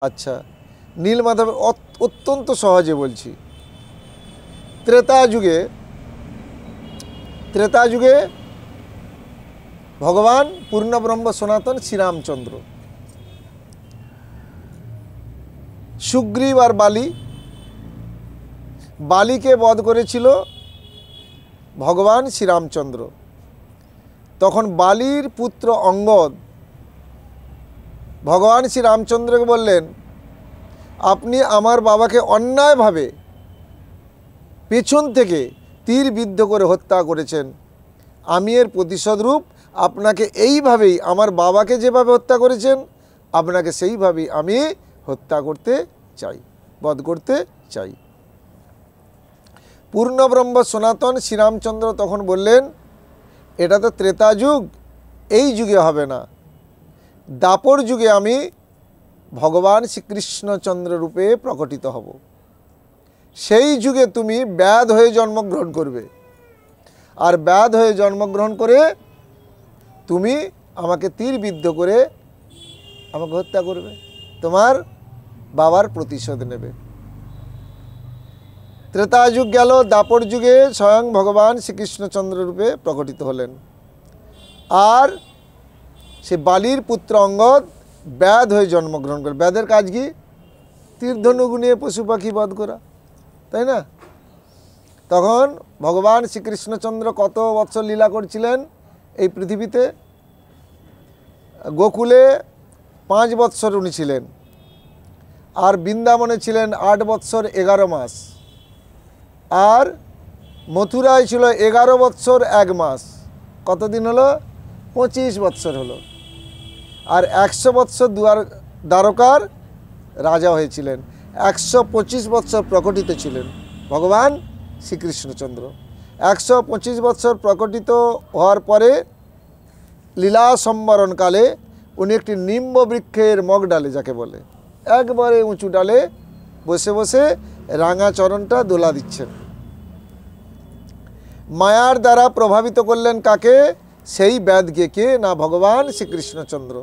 আচ্ছা, নীলমাধবের অত্যন্ত সহজে বলছি। ত্রেতা যুগে ভগবান পূর্ণব্রহ্ম সনাতন শ্রীরামচন্দ্র, সুগ্রীব আর বালিকে বধ করেছিল ভগবান শ্রীরামচন্দ্র। তখন বালির পুত্র অঙ্গদ ভগবান শ্রীরামচন্দ্রকে বললেন, আপনি আমার বাবাকে অন্যায়ভাবে পেছন থেকে তীর বিদ্ধ করে হত্যা করেছেন। আমি এর প্রতিশোধরূপ আপনাকে এইভাবেই, আমার বাবাকে যেভাবে হত্যা করেছেন আপনাকে সেইভাবেই আমি হত্যা করতে চাই, বধ করতে চাই। পূর্ণব্রহ্ম সনাতন শ্রীরামচন্দ্র তখন বললেন, এটা তো ত্রেতা যুগ, এই যুগে হবে না, দাপর যুগে আমি ভগবান শ্রীকৃষ্ণচন্দ্র রূপে প্রকটিত হব। সেই যুগে তুমি ব্যাধ হয়ে জন্মগ্রহণ করবে, আর ব্যাধ হয়ে জন্মগ্রহণ করে তুমি আমাকে তীরবিদ্ধ করে আমাকে হত্যা করবে, তোমার বাবার প্রতিশোধ নেবে। ত্রেতা যুগ গেল, দাপর যুগে স্বয়ং ভগবান শ্রীকৃষ্ণচন্দ্র রূপে প্রকটিত হলেন। আর সে বালির পুত্র অঙ্গদ ব্যাধ হয়ে জন্মগ্রহণ করে। ব্যাধের কাজ কি? তীরধনুক নিয়ে পশু পাখি বধ করা, তাই না? তখন ভগবান শ্রীকৃষ্ণচন্দ্র কত বৎসর লীলা করছিলেন এই পৃথিবীতে? গোকুলে 5 বৎসর উনি ছিলেন, আর বৃন্দাবনে ছিলেন 8 বৎসর 11 মাস, আর মথুরায় ছিল 11 বৎসর 1 মাস। কতদিন হলো? 25 বৎসর হলো। আর 100 বৎসর দ্বারকার রাজা হয়েছিলেন। 125 বৎসর প্রকটিত ছিলেন ভগবান শ্রীকৃষ্ণচন্দ্র। 125 বৎসর প্রকটিত হওয়ার পরে লীলা সম্বরণকালে উনি একটি নিম্ব বৃক্ষের মগ ডালে, যাকে বলে একবারে উঁচু ডালে বসে বসে রাঙা চরণটা দোলা দিচ্ছেন। মায়ার দ্বারা প্রভাবিত করলেন কাকে? সেই ব্যাধকে। কে না? ভগবান শ্রীকৃষ্ণচন্দ্র।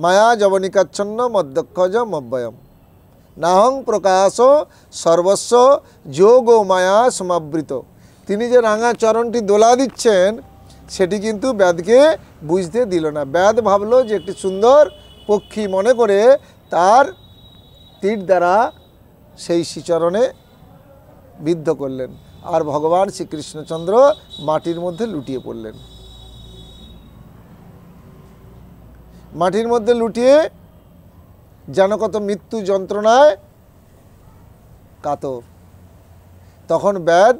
মায়া যবনিকাচ্ছন্ন মদ্যক্ষজ মব্যয়ম নাহং প্রকাশ সর্বস্ব যোগ মায়া সমাবৃত। তিনি যে রাঙা চরণটি দোলা দিচ্ছেন সেটি কিন্তু ব্যাধকে বুঝতে দিল না। ব্যাধ ভাবলো যে একটি সুন্দর পক্ষী মনে করে তার তীর দ্বারা সেই শ্রীচরণে বিদ্ধ করলেন, আর ভগবান শ্রীকৃষ্ণচন্দ্র মাটির মধ্যে লুটিয়ে পড়লেন। মাটির মধ্যে লুটিয়ে যেন কত মৃত্যু যন্ত্রণায় কাতর। তখন ব্যাধ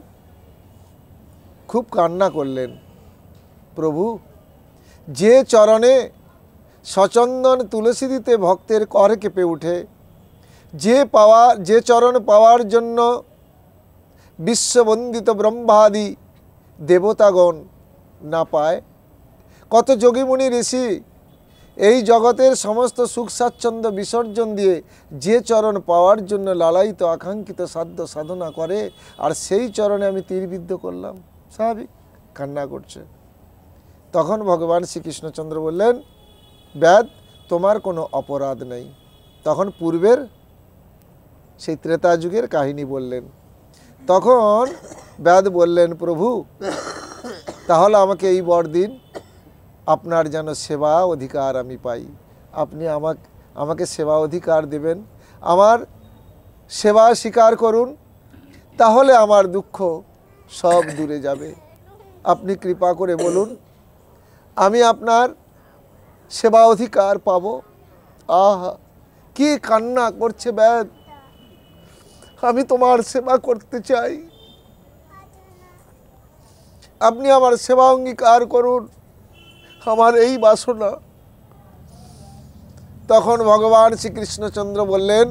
খুব কান্না করলেন, প্রভু, যে চরণে সচন্দন তুলসী দিতে ভক্তের কর কেঁপে উঠে, যে চরণ পাওয়ার জন্য বিশ্ববন্দিত ব্রহ্মাদি দেবতাগণ না পায়, কত যোগীমুনি ঋষি এই জগতের সমস্ত সুখ স্বাচ্ছন্দ্য বিসর্জন দিয়ে যে চরণ পাওয়ার জন্য লালায়িত আকাঙ্ক্ষিত সাধ্য সাধনা করে, আর সেই চরণে আমি তীরবিদ্ধ করলাম। স্বাভাবিক কান্না করছে। তখন ভগবান শ্রীকৃষ্ণচন্দ্র বললেন, ব্যাধ, তোমার কোনো অপরাধ নেই। তখন পূর্বের সেই ত্রেতা যুগের কাহিনী বললেন। তখন ব্যাধ বললেন, প্রভু, তাহলে আমাকে এই বর দিন, আপনার যেন সেবা অধিকার আমি পাই। আপনি আমাকে সেবা অধিকার দেবেন, আমার সেবা স্বীকার করুন, তাহলে আমার দুঃখ সব দূরে যাবে। আপনি কৃপা করে বলুন, আমি আপনার সেবা অধিকার পাব। আহা, কি কান্না করছে ব্যাধ, আমি তোমার সেবা করতে চাই, আপনি আমার সেবা অঙ্গীকার করুন, আমার এই বাসনা। তখন ভগবান শ্রীকৃষ্ণচন্দ্র বললেন,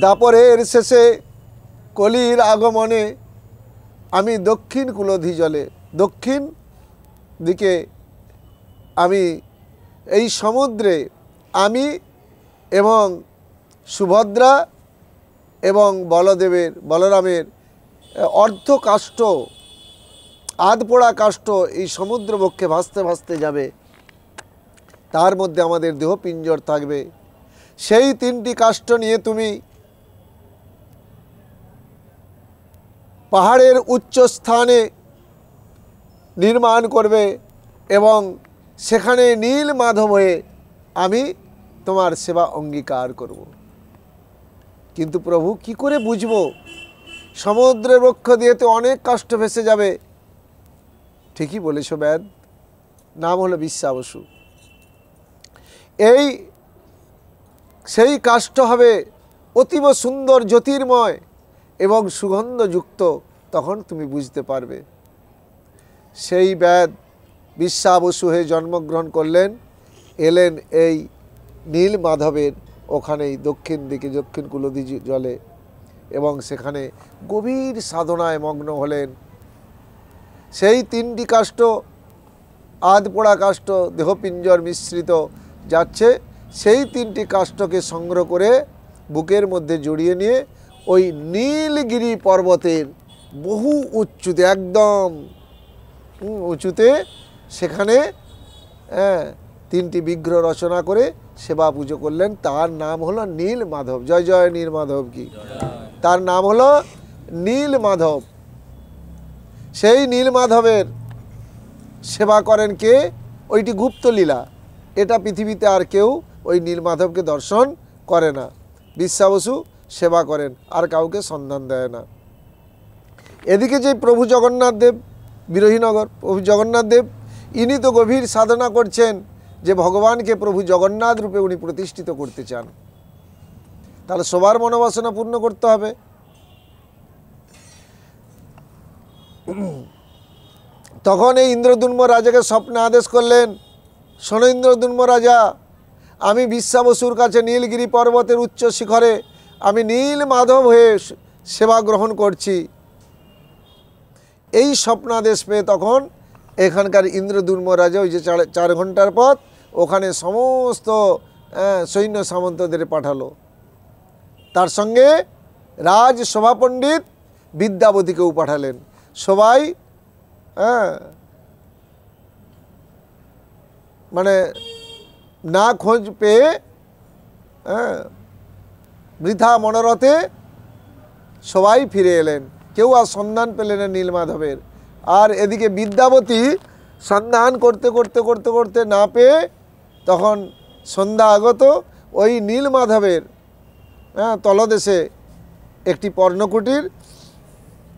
দাপরের শেষে কলির আগমনে আমি দক্ষিণ কুলধি জলে, দক্ষিণ দিকে আমি এই সমুদ্রে আমি এবং সুভদ্রা এবং বলরামের অর্ধ কাষ্ঠ, আধপোড়া কাষ্ঠ এই সমুদ্র বক্ষে ভাসতে ভাসতে যাবে। তার মধ্যে আমাদের দেহ পিঞ্জর থাকবে। সেই 3টি কাষ্ঠ নিয়ে তুমি পাহাড়ের উচ্চ স্থানে নির্মাণ করবে এবং সেখানে নীল মাধব হয়ে আমি তোমার সেবা অঙ্গীকার করব। কিন্তু প্রভু কি করে বুঝবো? সমুদ্রের বক্ষ দিয়ে তো অনেক কাষ্ঠ ভেসে যাবে। ঠিকই বলেছ ব্যাদ, নাম হলো বিশ্বাবসু। সেই কাষ্ঠ হবে অতীব সুন্দর, জ্যোতির্ময় এবং সুগন্ধযুক্ত। তখন তুমি বুঝতে পারবে। সেই ব্যাদ বিশ্বাবসু হয়ে জন্মগ্রহণ করলেন, এলেন এই নীল মাধবের ওখানেই দক্ষিণ দিকে, দক্ষিণ কুলদি জলে, এবং সেখানে গভীর সাধনায় মগ্ন হলেন। সেই 3টি কাষ্ঠ, আধপোড়া কাষ্ঠ, দেহপিঞ্জর মিশ্রিত যাচ্ছে, সেই 3টি কাষ্ঠকে সংগ্রহ করে বুকের মধ্যে জড়িয়ে নিয়ে ওই নীলগিরি পর্বতের বহু উঁচুতে, একদম উঁচুতে, সেখানে 3টি বিগ্রহ রচনা করে সেবা পুজো করলেন। তার নাম হলো নীল মাধব। জয় জয় নীল মাধব কি। তার নাম হলো নীল মাধব। সেই নীল মাধবের সেবা করেন কে? ওইটি গুপ্ত লীলা। এটা পৃথিবীতে আর কেউ ওই নীল মাধবকে দর্শন করে না। বিশ্বাবসু সেবা করেন, আর কাউকে সন্ধান দেয় না। এদিকে যে প্রভু জগন্নাথ দেব, বিরোহীনগর প্রভু জগন্নাথ দেব, ইনি তো গভীর সাধনা করছেন যে ভগবানকে প্রভু জগন্নাথ রূপে উনি প্রতিষ্ঠিত করতে চান। তাহলে সবার মনোবাসনা পূর্ণ করতে হবে। তখন এই ইন্দ্রদুম্ন রাজাকে স্বপ্নে আদেশ করলেন, শোনো ইন্দ্রদুম্ন রাজা, আমি বিশ্বাবসুর কাছে নীলগিরি পর্বতের উচ্চ শিখরে আমি নীল মাধব হয়ে সেবা গ্রহণ করছি। এই স্বপ্নাদেশ পেয়ে তখন এখানকার ইন্দ্রদুম্ন রাজা, ওই যে 4 ঘন্টার পথ, ওখানে সমস্ত সৈন্য সামন্তদের পাঠালো। তার সঙ্গে রাজ সভাপণ্ডিত বিদ্যাবতীকেও পাঠালেন। সবাই মানে না খোঁজ পেয়ে বৃথা মনোরথে সবাই ফিরে এলেন। কেউ আর সন্ধান পেলেন না নীলমাধবের। আর এদিকে বিদ্যাবতী সন্ধান করতে করতে করতে করতে না পেয়ে তখন সন্ধ্যা আগত ওই নীলমাধবের তলদেশে একটি পর্ণকুটির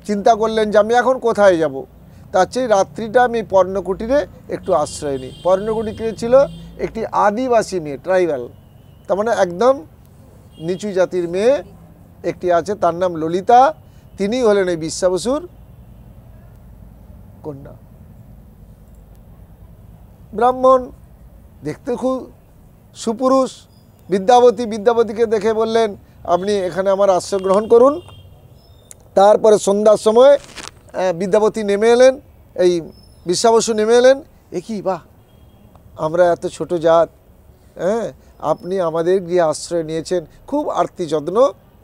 চিন্তা করলেন যে আমি এখন কোথায় যাব। তার চেয়ে রাত্রিটা আমি পর্ণকুটিরে একটু আশ্রয় নিই। পর্ণকুটিরে ছিল একটি আদিবাসী মেয়ে, ট্রাইবাল, তার মানে একদম নিচু জাতির মেয়ে একটি আছে, তার নাম ললিতা। তিনি হলেন এই বিশ্বাবসুর কন্যা। ব্রাহ্মণ, দেখতে খুব সুপুরুষ। বিদ্যাবতীকে দেখে বললেন, আপনি এখানে আমার আশ্রয় গ্রহণ করুন। তারপরে সন্ধ্যার সময় বিদ্যাবতী নেমে এলেন, এই বিশ্বাবসু নেমে এলেন। কি বাহ, আমরা এত ছোট জাত, আপনি আমাদের গৃহে আশ্রয় নিয়েছেন, খুব আরতি যত্ন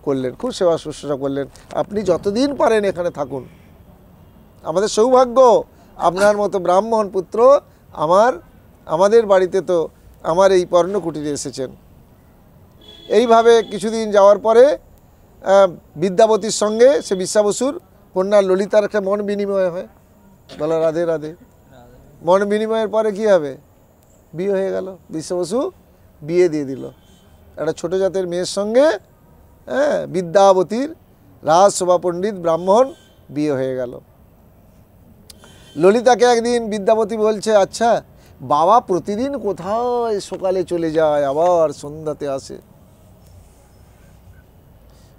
করলেন, খুব সেবা শুশ্রূষা করলেন। আপনি যতদিন পারেন এখানে থাকুন। আমাদের সৌভাগ্য আপনার মতো ব্রাহ্মণ পুত্র আমাদের বাড়িতে তো আমার এই পর্ণকুটিরে এসেছেন। এইভাবে কিছুদিন যাওয়ার পরে বিদ্যাবতীর সঙ্গে সে বিশ্বাবসুর কন্যা ললিতার একটা মন বিনিময় হয়। বলো রাধে রাধে। মন বিনিময়ের পরে কি হবে? বিয়ে হয়ে গেল। বিশ্বাবসু বিয়ে দিয়ে দিল একটা ছোট জাতের মেয়ের সঙ্গে। বিদ্যাবতীর রাজসভা পণ্ডিত ব্রাহ্মণ বিয়ে হয়ে গেল। ললিতাকে একদিন বিদ্যাবতী বলছে, আচ্ছা বাবা প্রতিদিন কোথায় সকালে চলে যায় আবার সন্ধ্যাতে আসে?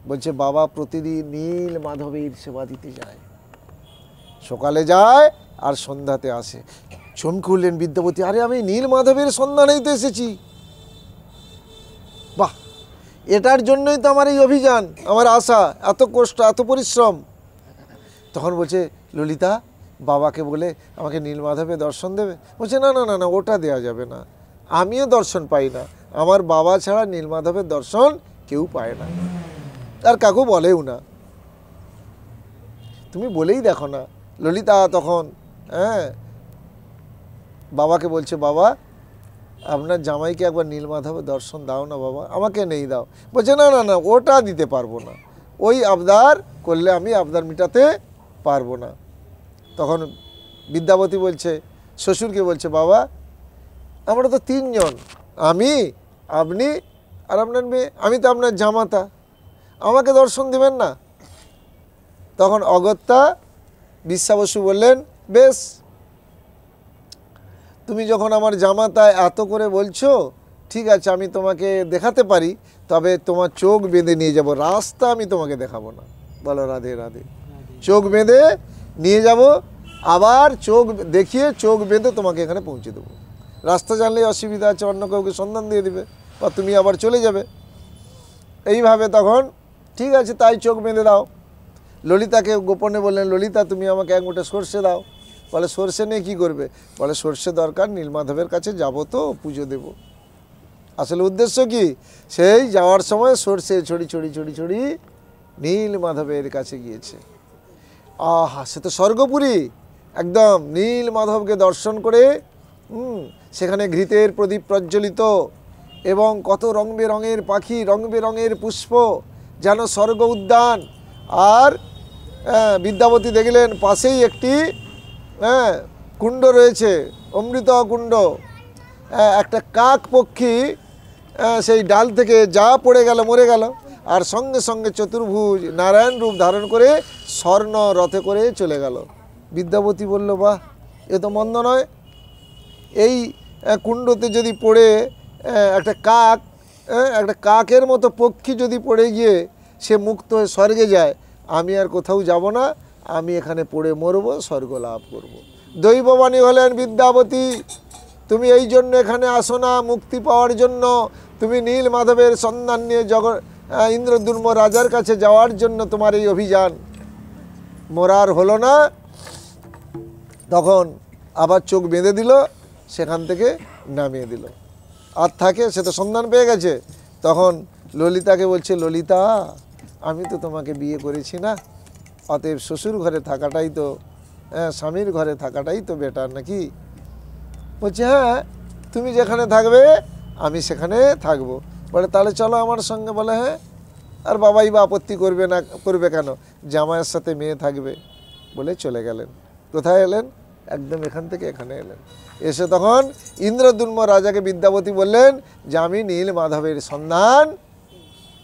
বলছে বাবা প্রতিদিন নীল মাধবের সেবা দিতে যায়, সকালে যায় আর সন্ধ্যাতে আসে। চমকে উঠলেন বিদ্যাবতী, আরে আমি নীল মাধবের সন্ধানেই তো এসেছি। বাহ, এটার জন্যই তো আমার এই অভিযান, আমার আশা, এত কষ্ট, এত পরিশ্রম। তখন বলছে ললিতা, বাবাকে বলে আমাকে নীল মাধবের দর্শন দেবে। বলছে না না না না, ওটা দেওয়া যাবে না, আমিও দর্শন পাই না, আমার বাবা ছাড়া নীল মাধবের দর্শন কেউ পায় না, আর কাকু বলেও না, তুমি বলেই দেখো না। ললিতা তখন বাবাকে বলছে, বাবা আপনার জামাইকে একবার নীলমাধবের দর্শন দাও না বাবা, আমাকে নেই দাও। বলছে না না না, ওটা দিতে পারবো না, ওই আবদার করলে আমি আবদার মেটাতে পারবো না। তখন বিদ্যাবতী বলছে, শ্বশুরকে বলছে, বাবা আমরা তো তিনজন, আমি, আপনি আর আপনার মেয়ে, আমি তো আপনার জামাতা, আমাকে দর্শন দেবেন না? তখন অগত্যা বিশ্বা বসু বললেন, বেশ, তুমি যখন আমার জামাতা এত করে বলছো, ঠিক আছে আমি তোমাকে দেখাতে পারি, তবে তোমার চোখ বেঁধে নিয়ে যাব, রাস্তা আমি তোমাকে দেখাবো না। বলো রাধে রাধে। চোখ বেঁধে নিয়ে যাব, আবার চোখ দেখিয়ে চোখ বেঁধে তোমাকে এখানে পৌঁছে দেবো। রাস্তা জানলে অসুবিধা আছে, অন্য কাউকে সন্ধান দিয়ে দিবে, বা তুমি আবার চলে যাবে। এইভাবে তখন ঠিক আছে, তাই চোখ বেঁধে দাও। ললিতাকে গোপনে বললেন, ললিতা তুমি আমাকে এক মুঠো সর্ষে দাও। বলে সর্ষে নিয়ে কী করবে? বলে সর্ষে দরকার, নীলমাধবের কাছে যাব তো, পুজো দেব। আসলে উদ্দেশ্য কি? সেই যাওয়ার সময় সর্ষে ছড়ি ছড়ি ছড়ি ছড়ি নীলমাধবের কাছে গিয়েছে। আহা, সে তো স্বর্গপুরী, একদম নীলমাধবকে দর্শন করে সেখানে ঘৃতের প্রদীপ প্রজ্বলিত এবং কত রং বেরঙের পাখি, রং বেরঙের পুষ্প, যেন স্বর্গ উদ্যান। আর বিদ্যাবতী দেখলেন পাশেই একটি কুণ্ড রয়েছে, অমৃত কুণ্ড। একটা কাক পক্ষী সেই ডাল থেকে যা পড়ে গেল মরে গেল, আর সঙ্গে সঙ্গে চতুর্ভুজ নারায়ণ রূপ ধারণ করে স্বর্ণ রথে করে চলে গেল। বিদ্যাবতী বলল, বাহ, এ তো মন্দ নয়। এই কুণ্ডতে যদি পড়ে একটা কাকের মতো পক্ষী যদি পড়ে গিয়ে সে মুক্ত হয়ে স্বর্গে যায়, আমি আর কোথাও যাব না, আমি এখানে পড়ে মরব, স্বর্গ লাভ করব। দৈববাণী হলেন, বিদ্যাবতী তুমি এই জন্য এখানে আসো না মুক্তি পাওয়ার জন্য, তুমি নীলমাধবের সন্ধান নিয়ে ইন্দ্রদ্যুম্ন রাজার কাছে যাওয়ার জন্য তোমার এই অভিযান। মরার হলো না। তখন আবার চোখ বেঁধে দিল, সেখান থেকে নামিয়ে দিল। আর থাকে, সে তো সন্ধান পেয়ে গেছে। তখন ললিতাকে বলছে, ললিতা আমি তো তোমাকে বিয়ে করেছি না, অতএব শ্বশুর ঘরে থাকাটাই তো, স্বামীর ঘরে থাকাটাই তো বেটার নাকি? বলছে, হ্যাঁ তুমি যেখানে থাকবে আমি সেখানে থাকবো। বলে তাহলে চলো আমার সঙ্গে। বলে হ্যাঁ। আর বাবাই বা আপত্তি করবে কেন, জামাইয়ের সাথে মেয়ে থাকবে। বলে চলে গেলেন। কোথায় এলেন? একদম এখান থেকে এখানে এলেন। এসে তখন ইন্দ্রদ্যুম্ন রাজাকে বিদ্যাবতী বললেন যে আমি নীলমাধবের সন্ধান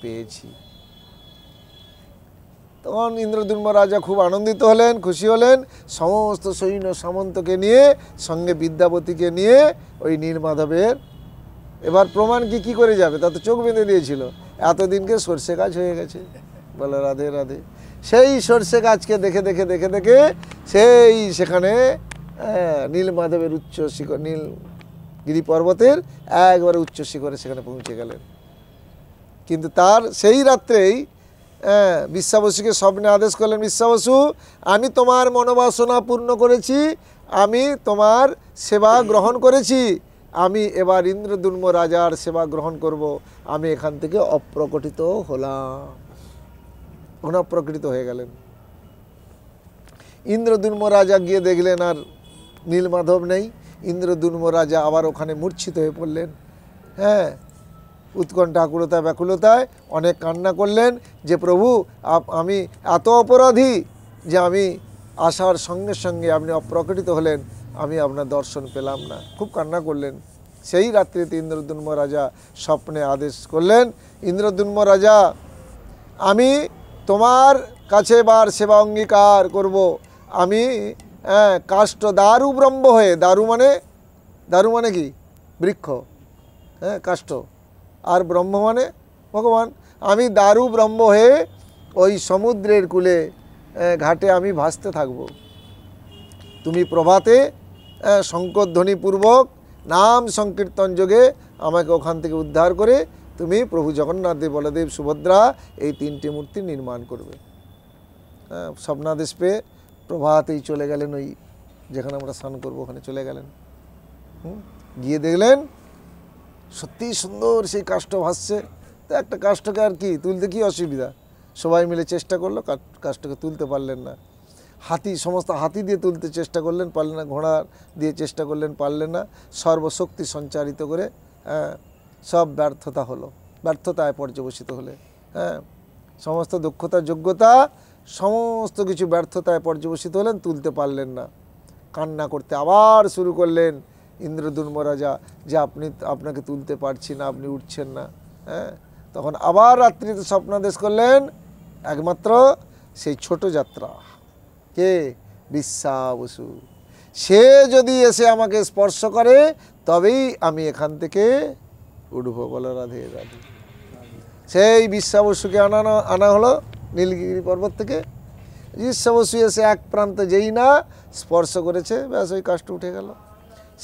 পেয়েছি। তখন ইন্দ্রদ্যুম্ন রাজা খুব আনন্দিত হলেন, খুশি হলেন, সমস্ত সৈন্য সামন্তকে নিয়ে, সঙ্গে বিদ্যাবতীকে নিয়ে ওই নীলমাধবের এবার প্রমাণ কি করে যাবে? তা তো চোখ বেঁধে দিয়েছিল, এতদিনকে সর্ষে গাছ হয়ে গেছে। বলে রাধে রাধে। সেই সর্ষে গাছকে দেখে দেখে দেখে দেখে সেই সেখানে নীলমাধবের উচ্চ শিখর, নীলগিরি পর্বতের একবারে উচ্চ শিখরে সেখানে পৌঁছে গেলেন। কিন্তু তার সেই রাত্রেই বিশ্বা বসুকে স্বপ্নে আদেশ করলেন, বিশ্বা বসু আমি তোমার মনোবাসনা পূর্ণ করেছি, আমি তোমার সেবা গ্রহণ করেছি, আমি এবার ইন্দ্রদ্যুম্ন রাজার সেবা গ্রহণ করব। আমি এখান থেকে অপ্রকটিত হলাম। অপ্রকটিত হয়ে গেলেন। ইন্দ্রদ্যুম্ন রাজা গিয়ে দেখলেন আর নীলমাধব নেই। ইন্দ্রদ্যুম্ন রাজা আবার ওখানে মূর্ছিত হয়ে পড়লেন। হ্যাঁ, উৎকণ্ঠা আকুলতায় ব্যাকুলতায় অনেক কান্না করলেন যে প্রভু আমি এত অপরাধী যে আমি আসার সঙ্গে সঙ্গে আপনি অপ্রকটিত হলেন, আমি আপনার দর্শন পেলাম না। খুব কান্না করলেন। সেই রাত্রিতে ইন্দ্রদ্যুম্ন রাজা স্বপ্নে আদেশ করলেন, ইন্দ্রদ্যুম্ন রাজা আমি তোমার কাছে এবার সেবা অঙ্গীকার করব। আমি কাষ্ঠ দারু ব্রহ্ম হয়ে, দারু মানে কি? বৃক্ষ, কাষ্ঠ, আর ব্রহ্ম মানে ভগবান। আমি দারু ব্রহ্ম হয়ে ওই সমুদ্রের কূলে ঘাটে আমি ভাসতে থাকব। তুমি প্রভাতে শঙ্করধ্বনিপূর্বক নাম সংকীর্তন যোগে আমাকে ওখান থেকে উদ্ধার করে তুমি প্রভু জগন্নাথ দেব, বলদেব, সুভদ্রা এই তিনটি মূর্তি নির্মাণ করবে। স্বপ্নাদেশ পেয়ে প্রভাতেই চলে গেলেন, ওই যেখানে আমরা স্নান করবো ওখানে চলে গেলেন। গিয়ে দেখলেন সত্যি সুন্দর সেই কাষ্ঠ ভাসছে। তো একটা কাষ্ঠকে আর কি তুলতে কি অসুবিধা? সবাই মিলে চেষ্টা করলো, কাষ্ঠকে তুলতে পারলেন না। হাতি, সমস্ত হাতি দিয়ে তুলতে চেষ্টা করলেন, পারলেন না। ঘোড়া দিয়ে চেষ্টা করলেন, পারলেন না। সর্বশক্তি সঞ্চারিত করে সব ব্যর্থতা হলো, ব্যর্থতায় পর্যবসিত হলে। সমস্ত দক্ষতা যোগ্যতা সমস্ত কিছু ব্যর্থতায় পর্যবসিত হলেন, তুলতে পারলেন না। কান্না করতে আবার শুরু করলেন ইন্দ্রদ্যুম্ন রাজা যে আপনাকে তুলতে পারছি না, আপনি উঠছেন না। তখন আবার রাত্রিতে স্বপ্নাদেশ করলেন একমাত্র সেই ছোট যাত্রা, কে? বিশ্বাবসু। সে যদি এসে আমাকে স্পর্শ করে তবেই আমি এখান থেকে উঠবো। বলো রাধে রাধে। সেই বিশ্বাবসুকে আনা হলো নীলগিরি পর্বত থেকে। বিশ্বাবসু এসে এক প্রান্তে যেই না স্পর্শ করেছে, ব্যাস ওই কাষ্ঠ উঠে গেল।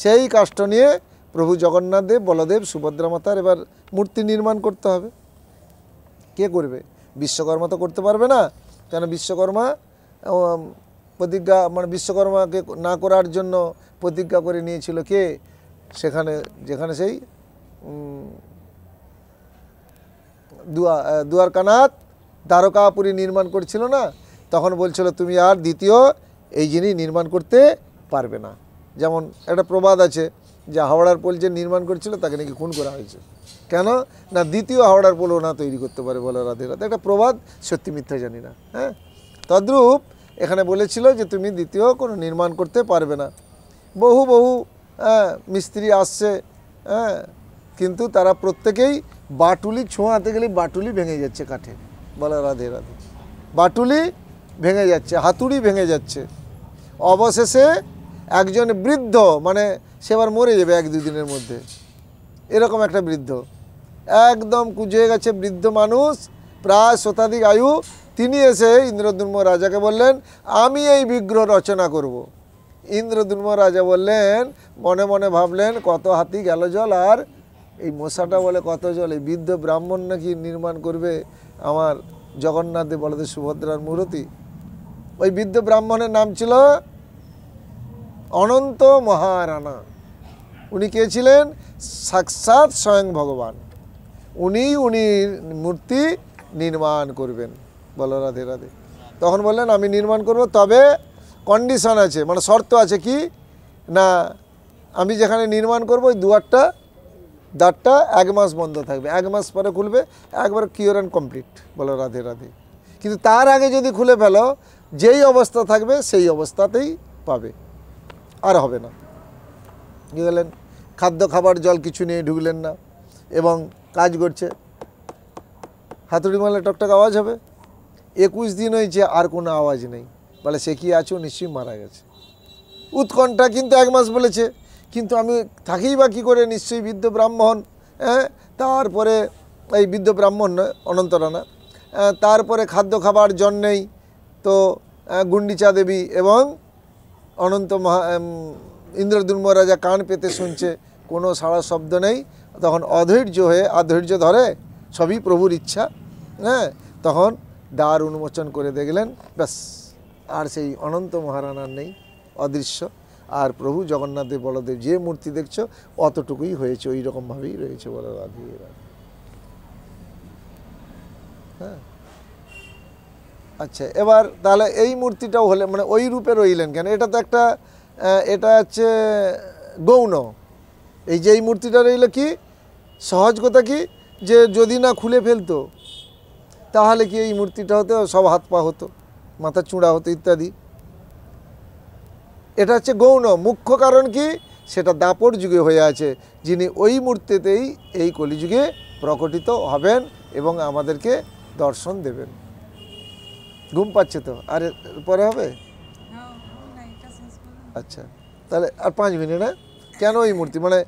সেই কাষ্ঠ নিয়ে প্রভু জগন্নাথ দেব, বলদেব, সুভদ্রা মাতার এবার মূর্তি নির্মাণ করতে হবে। কে করবে? বিশ্বকর্মা তো করতে পারবে না, কেন বিশ্বকর্মা প্রতিজ্ঞা, মানে বিশ্বকর্মাকে না করার জন্য প্রতিজ্ঞা করে নিয়েছিল কে? সেখানে যেখানে সেই দুয়ারকানাথ দ্বারকাপুরী নির্মাণ করছিল না, তখন বলছিল তুমি আর দ্বিতীয় এই জিনিস নির্মাণ করতে পারবে না। যেমন একটা প্রবাদ আছে যে হাওড়ার পোল যে নির্মাণ করছিল তাকে নাকি খুন করা হয়েছে। কেন না? দ্বিতীয় হাওড়ার পোলও না তৈরি করতে পারে। বলো রাধে রাধে। একটা প্রবাদ, সত্যি মিথ্যা জানি না। তদ্রূপ এখানে বলেছিল যে তুমি দ্বিতীয় কোনো নির্মাণ করতে পারবে না। বহু মিস্ত্রি আসছে, কিন্তু তারা প্রত্যেকেই বাটুলি ছোঁয়াতে গেলে বাটুলি ভেঙে যাচ্ছে কাঠে। বলো রাধে রাধে। বাটুলি ভেঙে যাচ্ছে, হাতুড়ি ভেঙে যাচ্ছে। অবশেষে একজন বৃদ্ধ, মানে সে আবার মরে যাবে 1-2 দিনের মধ্যে, এরকম একটা বৃদ্ধ, একদম কুঁজে গেছে বৃদ্ধ মানুষ, প্রায় শতাধিক আয়ু, তিনি এসে ইন্দ্রদ্যুম্ন রাজাকে বললেন আমি এই বিগ্রহ রচনা করব। ইন্দ্রদ্যুম্ন রাজা বললেন, মনে মনে ভাবলেন কত হাতি গেল জল, আর এই মশাটা বলে কত জল, এই বৃদ্ধ ব্রাহ্মণ নাকি নির্মাণ করবে আমার জগন্নাথ দেব, বলদেব, সুভদ্রার মূর্তি। ওই বৃদ্ধ ব্রাহ্মণের নাম ছিল অনন্ত মহারানা। উনি কে ছিলেন? সাক্ষাৎ স্বয়ং ভগবান। উনি মূর্তি নির্মাণ করবেন। বলো রাধে রাধে। তখন বললেন আমি নির্মাণ করব, তবে কন্ডিশন আছে, মানে শর্ত আছে। কি না, আমি যেখানে নির্মাণ করব ওই দ্বারটা 1 মাস বন্ধ থাকবে, 1 মাস পরে খুলবে, একবার কিওর অ্যান্ড কমপ্লিট। বলো রাধে রাধে। কিন্তু তার আগে যদি খুলে ফেলো, যেই অবস্থা থাকবে সেই অবস্থাতেই পাবে, আর হবে না। কি গেলেন? খাদ্য খাবার জল কিছু নিয়ে ঢুকলেন না, এবং কাজ করছে, হাতুড়ি মারলে টকটক আওয়াজ হবে। 21 দিন হয়েছে, আর কোনো আওয়াজ নেই। বলে সে কি আছো? নিশ্চয়ই মারা গেছে। উৎকণ্ঠা, কিন্তু 1 মাস বলেছে, কিন্তু আমি থাকিই বা কী করে? নিশ্চয়ই বৃদ্ধ ব্রাহ্মণ। তারপরে এই বৃদ্ধ ব্রাহ্মণ নয়, অনন্তরানা। তারপরে খাদ্য খাবার জল নেই, তো গুন্ডিচা দেবী এবং ইন্দ্রদ্যুম্ন রাজা কান পেতে শুনছে, কোনো সাড়া শব্দ নেই। তখন অধৈর্য ধরে, সবই প্রভুর ইচ্ছা। তখন দ্বার উন্মোচন করে দেখলেন, ব্যাস আর সেই অনন্ত মহারানার নেই, অদৃশ্য। আর প্রভু জগন্নাথ দেব, বলদেব যে মূর্তি দেখছো অতটুকুই হয়েছে, ওই রকমভাবেই রয়েছে। বলো রাধে রাধে। আচ্ছা, এবার তাহলে এই মূর্তিটাও হলে, মানে ওই রূপে রইলেন কেন? এটা তো একটা, এটা হচ্ছে গৌণ। এই যে এই মূর্তিটা রইল কি সহজ কথা, কি যে যদি না খুলে ফেলতো তাহলে কি এই মূর্তিটা হতো, সব হাত পা হতো, মাথা চূড়া হতো ইত্যাদি। এটা হচ্ছে গৌণ। মুখ্য কারণ কি? সেটা দাপর যুগে হয়ে আছে, যিনি ওই মূর্তিতেই এই কলিযুগে প্রকটিত হবেন এবং আমাদেরকে দর্শন দেবেন। ঘুম পাচ্ছে তো, আর পরে হবে? আচ্ছা, তাহলে আর 5 মিনিট। কেন এই মূর্তি? মানে